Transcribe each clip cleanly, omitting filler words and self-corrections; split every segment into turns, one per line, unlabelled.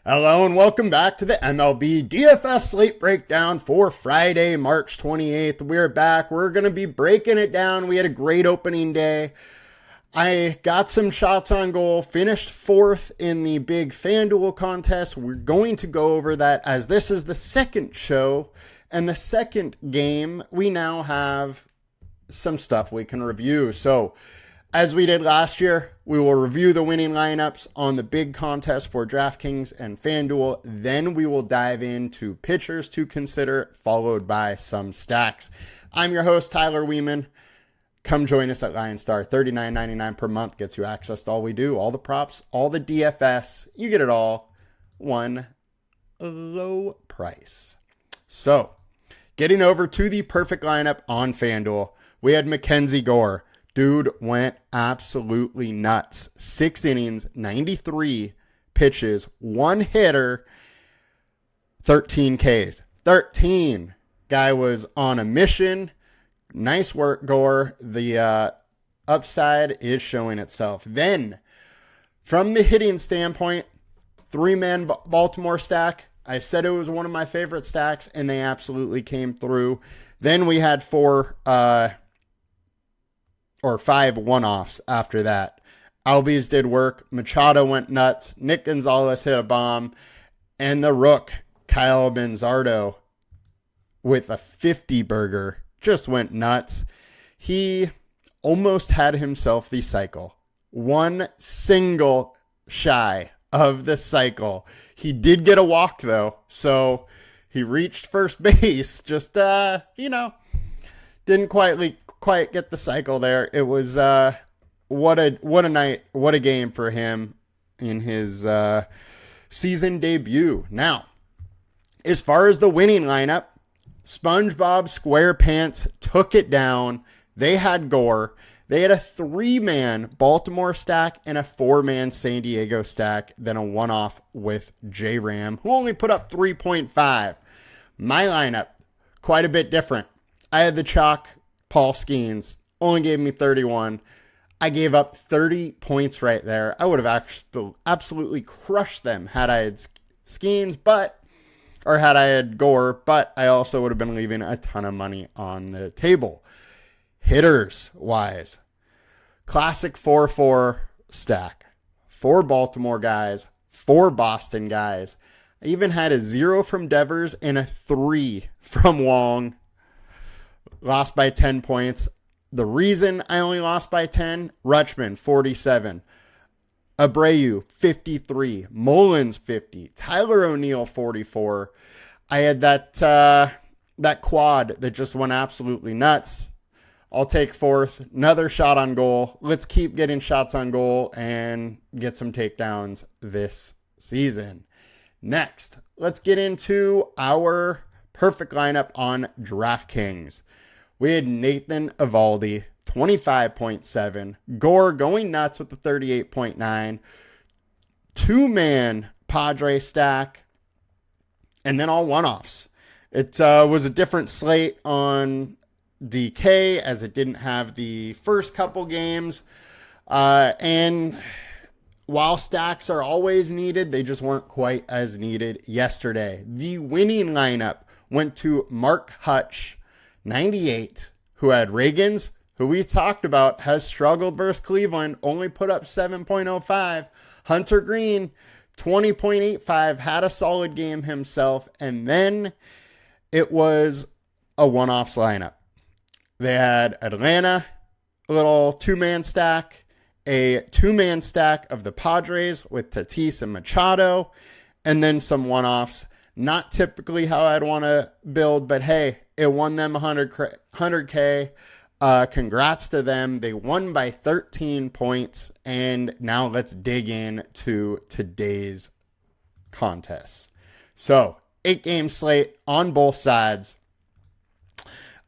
Hello and welcome back to the MLB DFS slate breakdown for Friday, March 28th. We're back. We're going to be breaking it down. We had a great opening day. I got some shots on goal, finished fourth in the big Fanduel contest. We're going to go over that as this is the second show and the second game. We now have some stuff we can review. So, as we did last year, we will review the winning lineups on the big contest for DraftKings and FanDuel. Then we will dive into pitchers to consider, followed by some stacks. I'm your host, Tyler Wiemann. Come join us at LineStar. $39.99 per month gets you access to all we do, all the props, all the DFS. You get it all, one low price. So, getting over to the perfect lineup on FanDuel, we had Mackenzie Gore. Dude went absolutely nuts. 6 innings, 93 pitches, 1 hitter, 13 Ks. 13. Guy was on a mission. Nice work, Gore. The upside is showing itself. Then, from the hitting standpoint, 3-man Baltimore stack. I said it was one of my favorite stacks, and they absolutely came through. Then we had 5 one-offs after that. Albies did work. Machado went nuts. Nick Gonzalez hit a bomb. And the Rook, Kyle Benzardo, with a 50-burger, just went nuts. He almost had himself the cycle. One single shy of the cycle. He did get a walk, though. So he reached first base. Just, didn't quite get the cycle there. It was what a night, what a game for him in his season debut. Now, as far as the winning lineup, SpongeBob SquarePants took it down. They had Gore. They had a 3-man Baltimore stack and a 4-man San Diego stack, then a one-off with J-Ram, who only put up 3.5. My lineup, quite a bit different. I had the chalk Paul Skeens, only gave me 31. I gave up 30 points right there. I would have absolutely crushed them had I had Skeens, or had I had Gore, but I also would have been leaving a ton of money on the table. Hitters wise, classic 4-4 stack. 4 Baltimore guys, 4 Boston guys. I even had a 0 from Devers and a 3 from Wong. Lost by 10 points. The reason I only lost by 10, Rutschman, 47. Abreu, 53. Mullins, 50. Tyler O'Neill, 44. I had that quad that just went absolutely nuts. I'll take fourth. Another shot on goal. Let's keep getting shots on goal and get some takedowns this season. Next, let's get into our perfect lineup on DraftKings. We had Nathan Eovaldi, 25.7. Gore going nuts with the 38.9. 2-man Padre stack. And then all one-offs. It was a different slate on DK as it didn't have the first couple games. And while stacks are always needed, they just weren't quite as needed yesterday. The winning lineup went to Mark Hutch, 98, who had Reagans, who we talked about, has struggled versus Cleveland, only put up 7.05. Hunter Green, 20.85, had a solid game himself. And then it was a one-offs lineup. They had Atlanta, a little 2-man stack, a 2-man stack of the Padres with Tatis and Machado, and then some one-offs. Not typically how I'd want to build, but hey, it won them 100K. Congrats to them. They won by 13 points. And now let's dig in to today's contest. So, 8-game slate on both sides.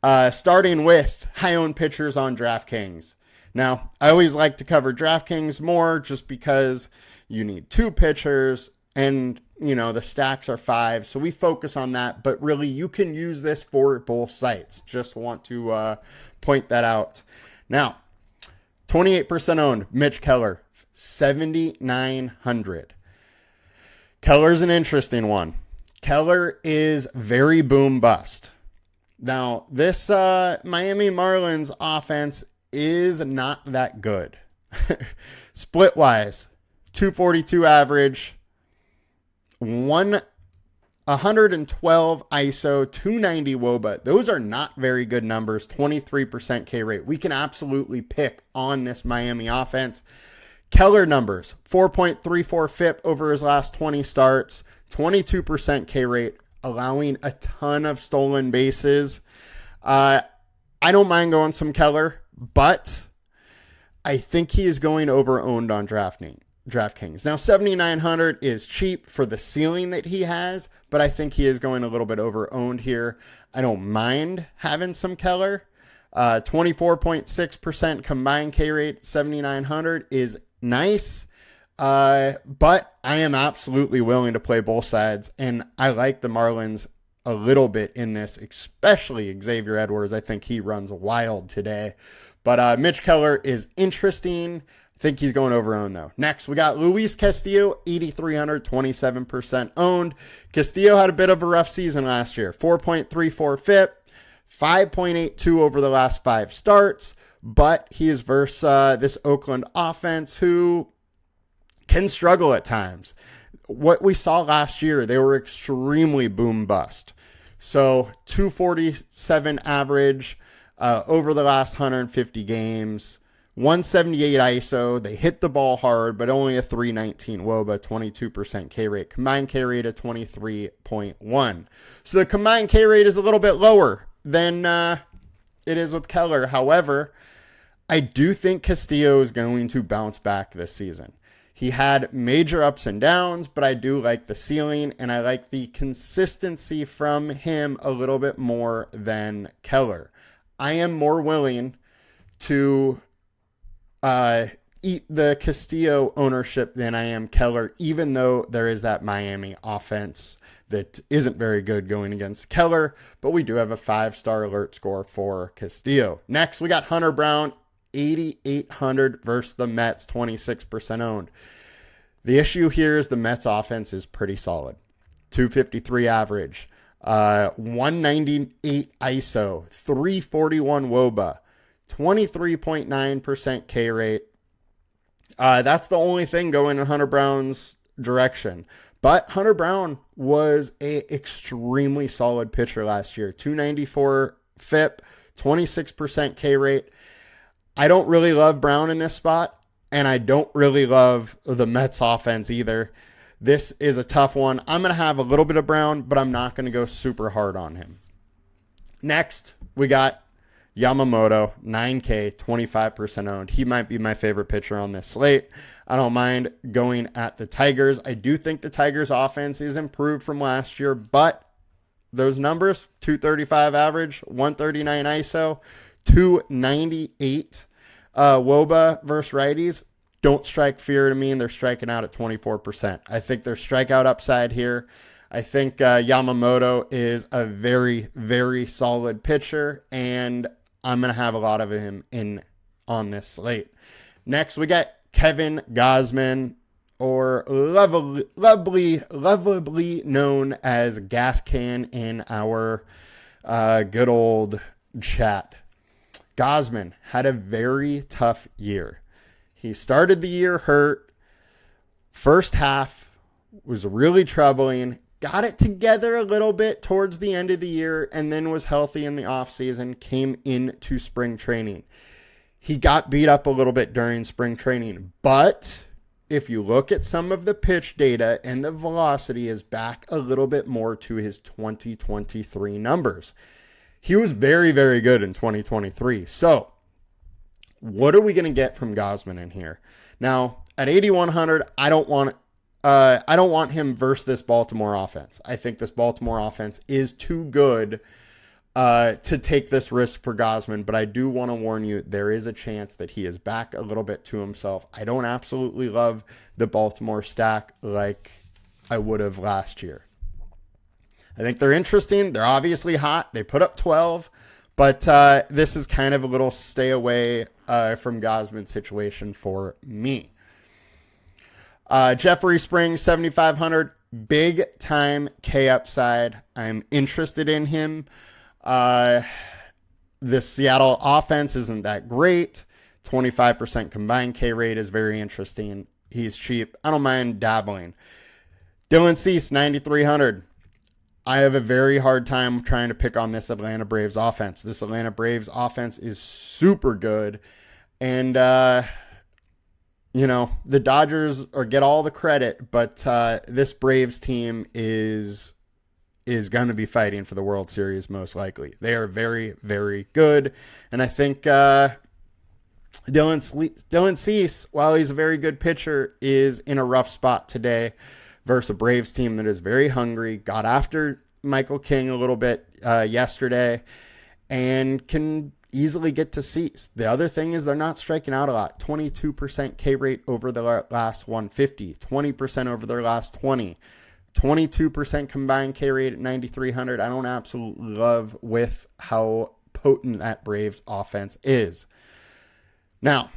Starting with high-owned pitchers on DraftKings. Now, I always like to cover DraftKings more just because you need 2 pitchers and the stacks are 5, so we focus on that, but really you can use this for both sites. Just want to point that out. Now, 28% owned, Mitch Keller, 7,900. Keller's an interesting one. Keller is very boom bust. Now, this Miami Marlins offense is not that good. Split-wise, 242 average, 112 ISO, 290 WOBA. Those are not very good numbers. 23% K rate. We can absolutely pick on this Miami offense. Keller numbers, 4.34 FIP over his last 20 starts, 22% K rate, allowing a ton of stolen bases. I don't mind going some Keller, but I think he is going over-owned on DraftKings. Now, 7,900 is cheap for the ceiling that he has, but I think he is going a little bit over-owned here. I don't mind having some Keller. 24.6% combined K rate, 7,900 is nice. But I am absolutely willing to play both sides, and I like the Marlins a little bit in this, especially Xavier Edwards. I think he runs wild today. But Mitch Keller is interesting. I think he's going over owned, though. Next, we got Luis Castillo, 8,300, 27% owned. Castillo had a bit of a rough season last year. 4.34 FIP, 5.82 over the last 5 starts. But he is versus this Oakland offense who can struggle at times. What we saw last year, they were extremely boom bust. So 247 average over the last 150 games, 178 ISO. They hit the ball hard, but only a 319 WOBA, 22% K rate. Combined K rate of 23.1. So the combined K rate is a little bit lower than it is with Keller. However, I do think Castillo is going to bounce back this season. He had major ups and downs, but I do like the ceiling, and I like the consistency from him a little bit more than Keller. I am more willing to eat the Castillo ownership than I am Keller, even though there is that Miami offense that isn't very good going against Keller, but we do have a 5-star alert score for Castillo. Next, we got Hunter Brown, 8,800 versus the Mets, 26% owned. The issue here is the Mets offense is pretty solid. 253 average, 198 ISO, 341 WOBA, 23.9% K rate. That's the only thing going in Hunter Brown's direction. But Hunter Brown was an extremely solid pitcher last year. 294 FIP, 26% K rate. I don't really love Brown in this spot, and I don't really love the Mets offense either. This is a tough one. I'm going to have a little bit of Brown, but I'm not going to go super hard on him. Next, we got Yamamoto, 9K, 25% owned. He might be my favorite pitcher on this slate. I don't mind going at the Tigers. I do think the Tigers offense is improved from last year, but those numbers, 235 average, 139 ISO, 298 WOBA versus righties, don't strike fear to me, and they're striking out at 24%. I think there's strikeout upside here. I think Yamamoto is a very, very solid pitcher, and I'm going to have a lot of him in on this slate. Next, we got Kevin Gausman, or lovably known as Gas Can in our good old chat. Gausman had a very tough year. He started the year hurt. First half was really troubling. Got it together a little bit towards the end of the year, and then was healthy in the offseason, came into spring training. He got beat up a little bit during spring training, but if you look at some of the pitch data, and the velocity is back a little bit more to his 2023 numbers. He was very, very good in 2023. So what are we going to get from Gausman in here? Now, at 8,100, I don't want him versus this Baltimore offense. I think this Baltimore offense is too good to take this risk for Gausman, but I do want to warn you, there is a chance that he is back a little bit to himself. I don't absolutely love the Baltimore stack like I would have last year. I think they're interesting. They're obviously hot. They put up 12, but this is kind of a little stay away from Gausman situation for me. Jeffrey Springs, 7,500. big time K upside. I'm interested in him. The Seattle offense isn't that great. 25% combined K rate is very interesting. He's cheap. I don't mind dabbling. Dylan Cease, 9,300. I have a very hard time trying to pick on this Atlanta Braves offense. This Atlanta Braves offense is super good. And, the Dodgers get all the credit, but this Braves team is going to be fighting for the World Series most likely. They are very, very good. And I think Dylan Cease, while he's a very good pitcher, is in a rough spot today versus a Braves team that is very hungry, got after Michael King a little bit yesterday, and can easily get to Cease. The other thing is they're not striking out a lot. 22% K rate over the last 150, 20% over their last 20, 22% combined K rate at 9,300. I don't absolutely love with how potent that Braves offense is. Now,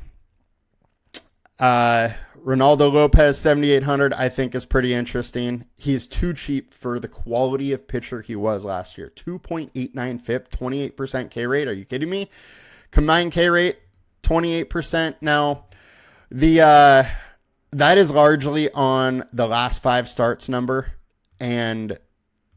Ronaldo Lopez, 7,800, I think is pretty interesting. He is too cheap for the quality of pitcher he was last year. 2.89 FIP, 28% K rate. Are you kidding me? Combined K rate, 28%. Now, that is largely on the last 5 starts number and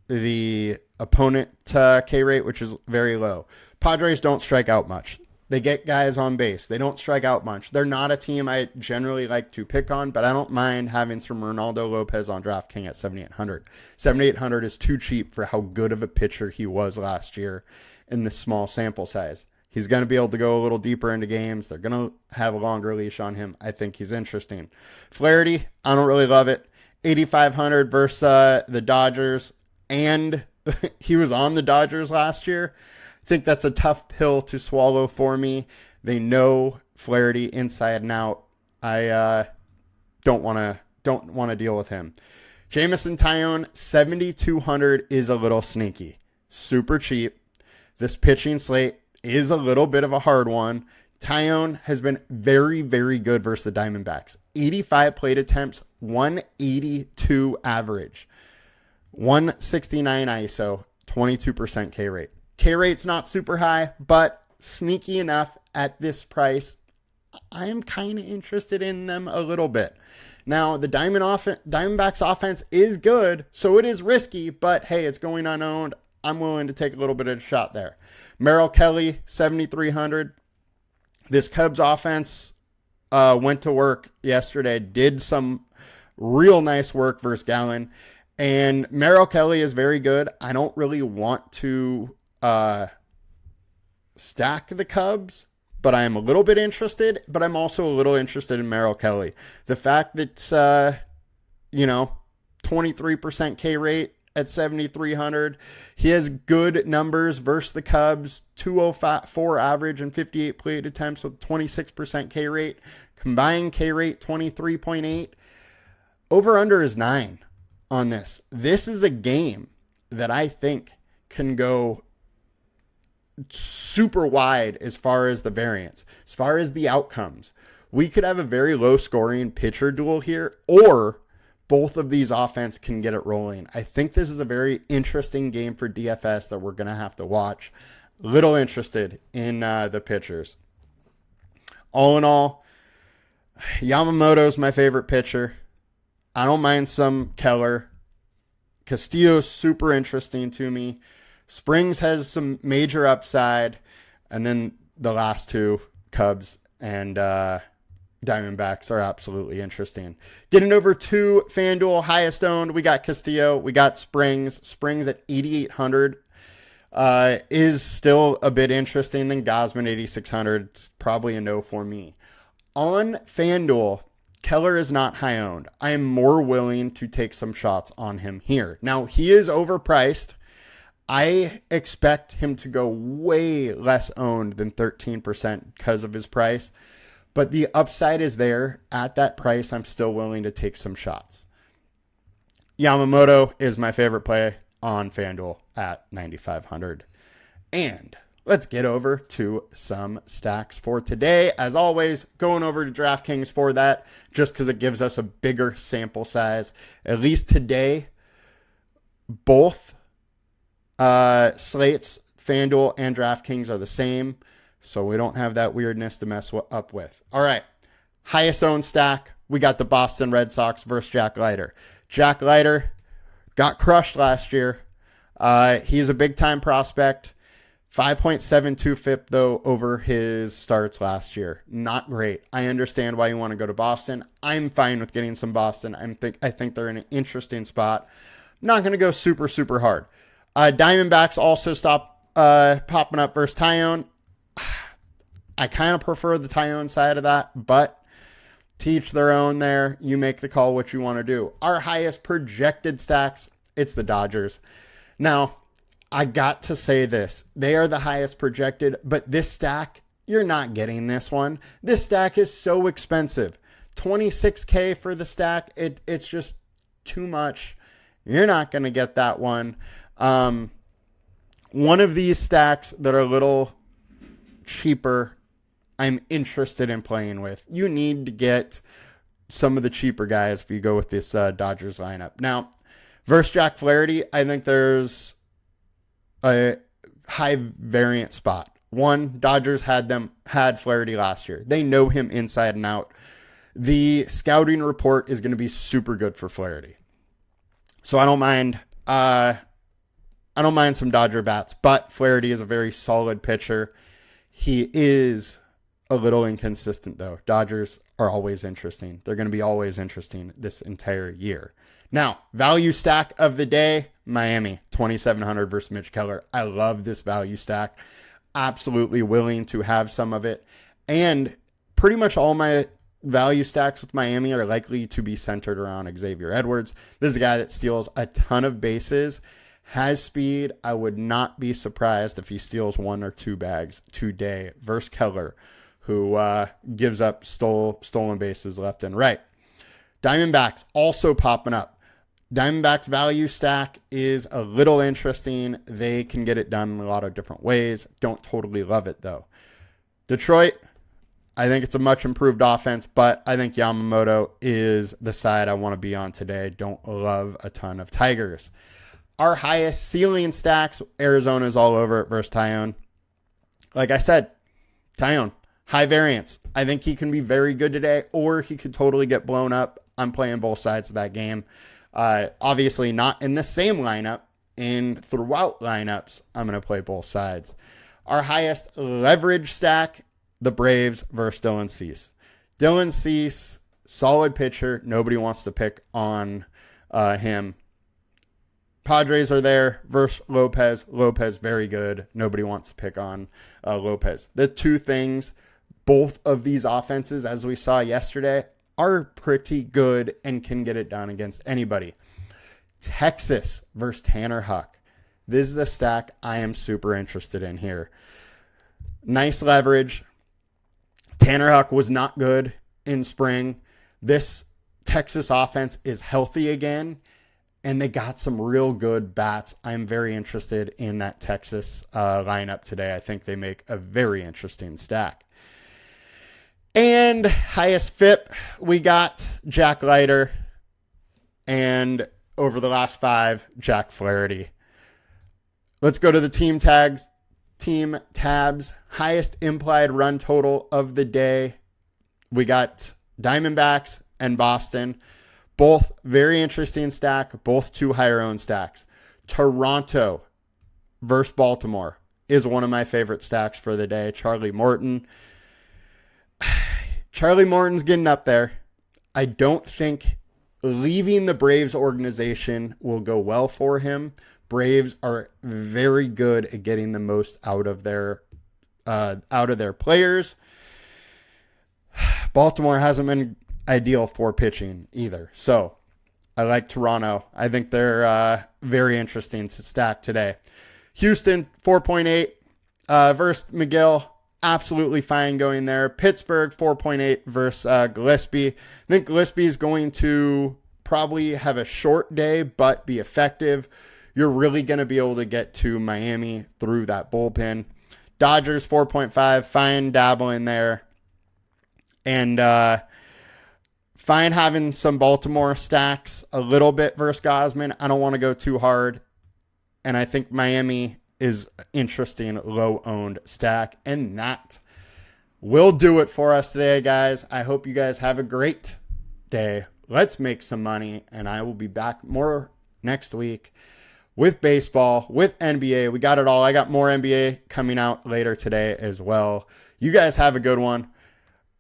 the opponent K rate, which is very low. Padres don't strike out much. They get guys on base. They don't strike out much. They're not a team I generally like to pick on, but I don't mind having some Ronaldo Lopez on DraftKings at 7,800. 7,800 is too cheap for how good of a pitcher he was last year in the small sample size. He's going to be able to go a little deeper into games. They're going to have a longer leash on him. I think he's interesting. Flaherty, I don't really love it. 8,500 versus the Dodgers, and he was on the Dodgers last year. I think that's a tough pill to swallow for me. They know Flaherty inside and out. I don't want to deal with him. Jameson Taillon, 7,200 is a little sneaky. Super cheap. This pitching slate is a little bit of a hard one. Taillon has been very, very good versus the Diamondbacks. 85 plate attempts, 182 average, 169 ISO, 22% K rate. K rate's not super high, but sneaky enough at this price. I am kind of interested in them a little bit. Now, the Diamondbacks offense is good, so it is risky, but hey, it's going unowned. I'm willing to take a little bit of a shot there. Merrill Kelly, 7,300. This Cubs offense went to work yesterday, did some real nice work versus Gallen, and Merrill Kelly is very good. I don't really want to stack the Cubs, but I am a little bit interested, but I'm also a little interested in Merrill Kelly. The fact that, 23% K rate at 7,300. He has good numbers versus the Cubs, 204 average and 58 plate attempts with 26% K rate. Combined K rate, 23.8. Over under is 9 on this. This is a game that I think can go super wide as far as the variance, as far as the outcomes. We could have a very low scoring pitcher duel here, or both of these offense can get it rolling. I think this is a very interesting game for DFS that we're going to have to watch. Little interested in the pitchers. All in all, Yamamoto's my favorite pitcher. I don't mind some Keller. Castillo's super interesting to me. Springs has some major upside. And then the last two, Cubs and Diamondbacks, are absolutely interesting. Getting over to FanDuel, highest owned, we got Castillo, we got Springs. Springs at 8,800 is still a bit interesting than Gausman, 8,600. It's probably a no for me. On FanDuel, Keller is not high owned. I am more willing to take some shots on him here. Now, he is overpriced. I expect him to go way less owned than 13% because of his price. But the upside is there. At that price, I'm still willing to take some shots. Yamamoto is my favorite play on FanDuel at 9,500. And let's get over to some stacks for today. As always, going over to DraftKings for that, just because it gives us a bigger sample size. At least today, both slates, FanDuel and DraftKings, are the same, so we don't have that weirdness to mess up with. All right, highest owned stack, we got the Boston Red Sox versus Jack Leiter. Jack Leiter got crushed last year. He's a big-time prospect. 5.72 FIP, though, over his starts last year. Not great. I understand why you want to go to Boston. I'm fine with getting some Boston. I think they're in an interesting spot. I'm not going to go super, super hard. Diamondbacks also stop popping up versus Tyone. I kind of prefer the Tyone side of that, but to each their own there. You make the call what you want to do. Our highest projected stacks, it's the Dodgers. Now, I got to say this. They are the highest projected, but this stack, you're not getting this one. This stack is so expensive. $26K for the stack. It's just too much. You're not going to get that one. One of these stacks that are a little cheaper, I'm interested in playing with. You need to get some of the cheaper guys if you go with this Dodgers lineup. Now, versus Jack Flaherty, I think there's a high variant spot. One, Dodgers had Flaherty last year. They know him inside and out. The scouting report is going to be super good for Flaherty. So I don't mind some Dodger bats, but Flaherty is a very solid pitcher. He is a little inconsistent though. Dodgers are always interesting. They're going to be always interesting this entire year. Now, value stack of the day, Miami, 2,700 versus Mitch Keller. I love this value stack. Absolutely willing to have some of it. And pretty much all my value stacks with Miami are likely to be centered around Xavier Edwards. This is a guy that steals a ton of bases, has speed. I would not be surprised if he steals 1 or 2 bags today versus Keller, who gives up stolen bases left and right. Diamondbacks also popping up. Diamondbacks value stack is a little interesting. They can get it done in a lot of different ways. Don't totally love it, though. Detroit, I think it's a much improved offense, but I think Yamamoto is the side I want to be on today. Don't love a ton of Tigers. Our highest ceiling stacks, Arizona's all over it versus Tyone. Like I said, Tyone, high variance. I think he can be very good today, or he could totally get blown up. I'm playing both sides of that game. Obviously not in the same lineup. Throughout lineups, I'm going to play both sides. Our highest leverage stack, the Braves versus Dylan Cease. Dylan Cease, solid pitcher. Nobody wants to pick on him. Padres are there versus Lopez. Lopez, very good. Nobody wants to pick on Lopez. The two things, both of these offenses, as we saw yesterday, are pretty good and can get it done against anybody. Texas versus Tanner Huck. This is a stack I am super interested in here. Nice leverage. Tanner Huck was not good in spring. This Texas offense is healthy again, and they got some real good bats. I'm very interested in that Texas lineup today. I think they make a very interesting stack. And highest FIP, we got Jack Leiter. And over the last 5, Jack Flaherty. Let's go to the team tabs. Highest implied run total of the day. We got Diamondbacks and Boston. Both very interesting stack. Both 2 higher owned stacks. Toronto versus Baltimore is one of my favorite stacks for the day. Charlie Morton's getting up there. I don't think leaving the Braves organization will go well for him. Braves are very good at getting the most out of their players. Baltimore hasn't been ideal for pitching either. So I like Toronto. I think they're very interesting to stack today. Houston, 4.8 versus McGill. Absolutely fine going there. Pittsburgh, 4.8 versus Gillespie. I think Gillespie is going to probably have a short day, but be effective. You're really going to be able to get to Miami through that bullpen. Dodgers 4.5, fine dabbling there. And fine having some Baltimore stacks a little bit versus Gosman. I don't want to go too hard. And I think Miami is interesting, low-owned stack. And that will do it for us today, guys. I hope you guys have a great day. Let's make some money. And I will be back more next week with baseball, with NBA. We got it all. I got more NBA coming out later today as well. You guys have a good one.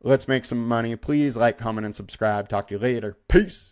Let's make some money. Please like, comment, and subscribe. Talk to you later. Peace.